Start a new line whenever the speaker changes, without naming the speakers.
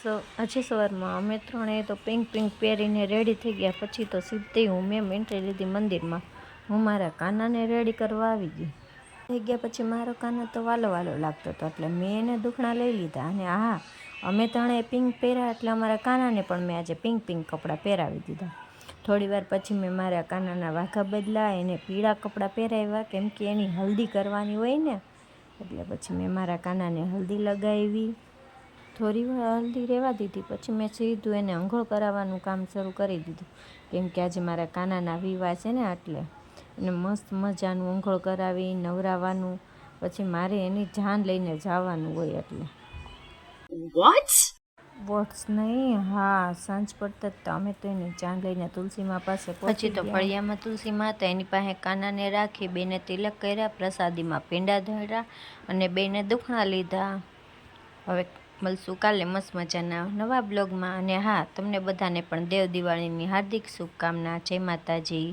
આજે સવારમાં અમે ત્રણેય તો પિંક પહેરીને રેડી થઈ ગયા. પછી તો સીધી મેં એન્ટ્રી લીધી મંદિરમાં. હું મારા કાનાને રેડી કરવા આવી ગઈ. થઈ ગયા પછી મારો કાનો તો વાલો લાગતો હતો, એટલે મેં એને દુખણા લઈ લીધા. અને હા, અમે ત્રણેય પિંક પહેર્યા એટલે અમારા કાનાને પણ મેં આજે પિંક કપડાં પહેરાવી દીધા. થોડી વાર પછી મેં મારા કાનાના વાઘા બદલા, એને પીળા કપડાં પહેરાવ્યા, કેમ કે એની હલ્દી કરવાની હોય ને, એટલે પછી મેં મારા કાનાને હલ્દી લગાવી. થોડી વાર હલ્દી રહેવા દીધી, પછી મેં સીધું એને અંઘોળ કરાવવાનું કામ શરૂ કરી દીધું, કેમ કે આજે મારા કાનાના વિવાહ છે ને, એટલે એને મસ્ત મજાનું અંઘોળ કરાવી નવરાવવાનું. પછી મારે એની જાન લઈને જવાનું હોય, એટલે વોટ્સ નહીં, હા, સાંજ પડતા જ અમે તો એની જાન લઈને તુલસીમાં પાસે પછી તો ફળિયામાં તુલસી માતા, એની પાસે કાનાને રાખી, બેને તિલક કર્યા, પ્રસાદીમાં પીંડા ધોળ્યા અને બેને દુખણા લીધા. હવે મળશું કાલે મસ્ત મજાના નવા બ્લોગમાં. અને હા, તમને બધાને પણ દેવ દિવાળીની હાર્દિક શુભકામના. જય માતાજી.